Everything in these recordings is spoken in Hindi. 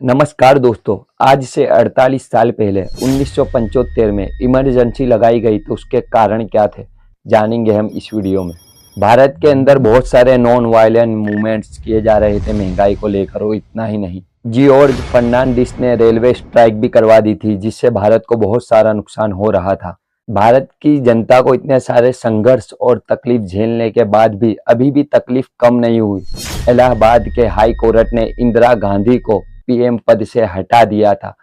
नमस्कार दोस्तों। आज से 48 साल पहले 1975 में इमरजेंसी लगाई गई तो उसके कारण क्या थे, जानेंगे हम इस वीडियो में। भारत के अंदर बहुत सारे नॉन वायलेंट मूवमेंट्स किए जा रहे थे महंगाई को लेकर, और इतना ही नहीं, जॉर्ज फर्नांडिस ने रेलवे स्ट्राइक भी करवा दी थी, जिससे भारत को बहुत सारा नुकसान हो रहा था। भारत की जनता को इतने सारे संघर्ष और तकलीफ झेलने के बाद भी अभी भी तकलीफ कम नहीं हुई। इलाहाबाद के हाई कोर्ट ने इंदिरा गांधी को पीएम पद से हटा दिया था,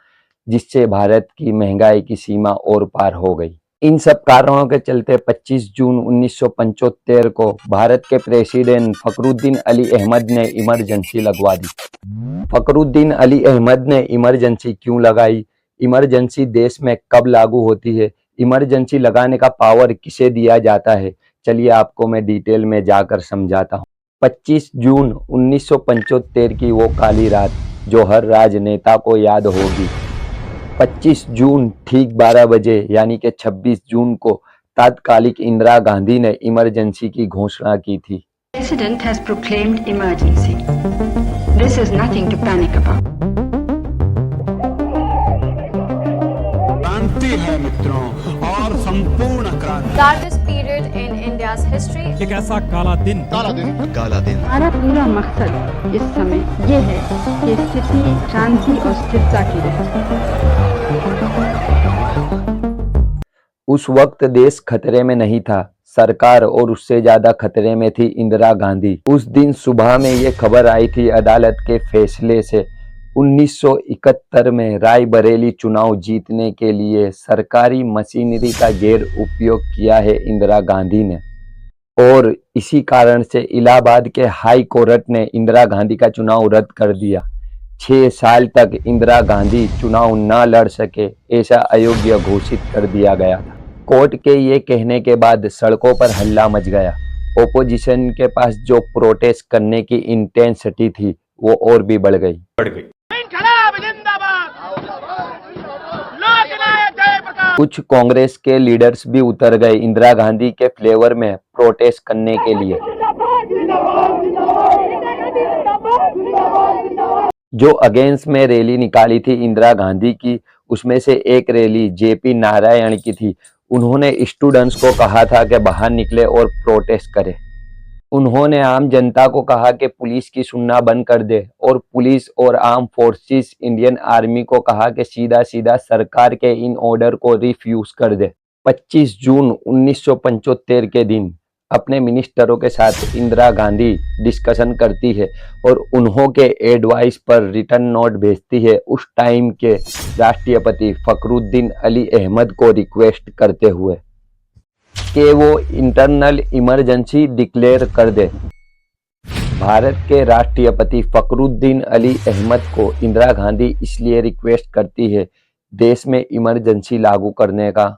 जिससे भारत की महंगाई की सीमा और पार हो गई। इन सब कारणों के चलते 25 जून 1975 को भारत के प्रेसिडेंट फखरुद्दीन अली अहमद ने इमरजेंसी लगवा दी। फखरुद्दीन अली अहमद ने इमरजेंसी क्यों लगाई, इमरजेंसी देश में कब लागू होती है, इमरजेंसी लगाने का पावर किसे दिया जाता है, चलिए आपको मैं डिटेल में जाकर समझाता हूँ। 25 जून 1975 की वो काली रात जो हर राजनेता को याद होगी। 25 जून ठीक 12 बजे यानी कि 26 जून को तात्कालिक इंदिरा गांधी ने इमरजेंसी की घोषणा की थी। President has proclaimed emergency. This is nothing to panic about. क्रांति है मित्रों, और संपूर्ण क्रांति। Darkest period in India's history. एक ऐसा काला दिन हमारा पूरा मकसद इस समय ये है कि स्थिति शांति और स्थिरता की रहे। उस वक्त देश खतरे में नहीं था, सरकार और उससे ज्यादा खतरे में थी इंदिरा गांधी। उस दिन सुबह में ये खबर आई थी अदालत के फैसले से 1971 में रायबरेली चुनाव जीतने के लिए सरकारी मशीनरी का गैर उपयोग किया है इंदिरा गांधी ने, और इसी कारण से इलाहाबाद के हाई कोर्ट ने इंदिरा गांधी का चुनाव रद्द कर दिया। 6 साल तक इंदिरा गांधी चुनाव न लड़ सके, ऐसा अयोग्य घोषित कर दिया गया था। कोर्ट के ये कहने के बाद सड़कों पर हल्ला मच गया। ओपोजिशन के पास जो प्रोटेस्ट करने की इंटेंसिटी थी वो और भी बढ़ गई। कुछ कांग्रेस के लीडर्स भी उतर गए इंदिरा गांधी के फ्लेवर में प्रोटेस्ट करने के लिए। जो अगेंस्ट में रैली निकाली थी इंदिरा गांधी की, उसमें से एक रैली जेपी नारायण की थी। उन्होंने स्टूडेंट्स को कहा था कि बाहर निकले और प्रोटेस्ट करें। उन्होंने आम जनता को कहा कि पुलिस की सुनना बंद कर दे, और पुलिस और आर्म फोर्सेस इंडियन आर्मी को कहा कि सीधा सीधा सरकार के इन ऑर्डर को रिफ्यूज कर दे। 25 जून 1975 के दिन अपने मिनिस्टरों के साथ इंदिरा गांधी डिस्कशन करती है और उन्हों के एडवाइस पर रिटर्न नोट भेजती है उस टाइम के राष्ट्रपति फखरुद्दीन अली अहमद को रिक्वेस्ट करते हुए कि वो इंटरनल इमरजेंसी डिक्लेयर कर दे। भारत के राष्ट्रपति फखरुद्दीन अली अहमद को इंदिरा गांधी इसलिए रिक्वेस्ट करती है देश में इमरजेंसी लागू करने का,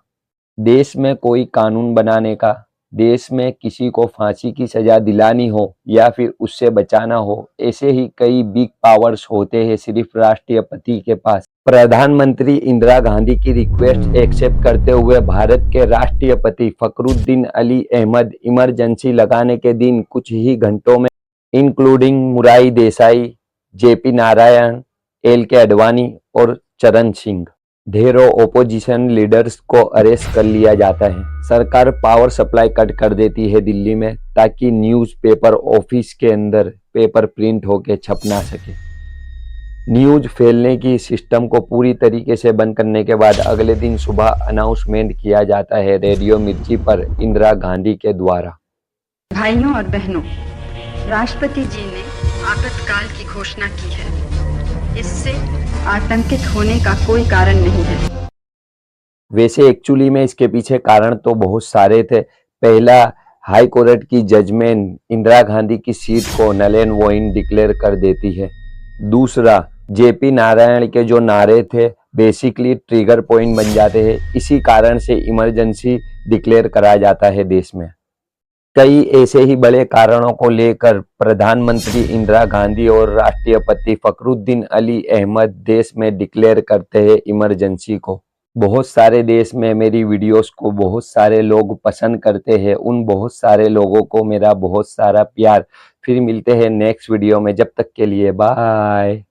देश में कोई कानून बनाने का, देश में किसी को फांसी की सजा दिलानी हो या फिर उससे बचाना हो, ऐसे ही कई बिग पावर्स होते हैं सिर्फ राष्ट्रपति के पास। प्रधानमंत्री इंदिरा गांधी की रिक्वेस्ट एक्सेप्ट करते हुए भारत के राष्ट्रपति फखरुद्दीन अली अहमद इमरजेंसी लगाने के दिन कुछ ही घंटों में including Murari Desai, JP Narayan, LK. Advani और चरण सिंह, ढेरों ओपोजिशन लीडर्स को अरेस्ट कर लिया जाता है। सरकार पावर सप्लाई कट कर देती है दिल्ली में, ताकि न्यूज़पेपर ऑफिस के अंदर पेपर प्रिंट होके छप ना सके। न्यूज फैलने की सिस्टम को पूरी तरीके से बंद करने के बाद अगले दिन सुबह अनाउंसमेंट किया जाता है रेडियो मिर्ची पर इंदिरा गांधी के द्वारा। भाइयों और बहनों, राष्ट्रपति जी ने आपातकाल की घोषणा की है। इससे आतंकित होने का कोई कारण नहीं है। वैसे एक्चुअली में इसके पीछे कारण तो बहुत सारे थे। पहला, हाई कोर्ट की जजमेंट इंदिरा गांधी की सीट को नल एंड वॉइड डिक्लेयर कर देती है। दूसरा, जेपी नारायण के जो नारे थे बेसिकली ट्रिगर पॉइंट बन जाते हैं, इसी कारण से इमरजेंसी डिक्लेयर करा जाता है देश में। कई ऐसे ही बड़े कारणों को लेकर प्रधानमंत्री इंदिरा गांधी और राष्ट्रपति फखरुद्दीन अली अहमद देश में डिक्लेयर करते हैं इमरजेंसी को। बहुत सारे देश में मेरी वीडियोस को बहुत सारे लोग पसंद करते हैं। उन बहुत सारे लोगों को मेरा बहुत सारा प्यार। फिर मिलते हैं नेक्स्ट वीडियो में, जब तक के लिए बाय।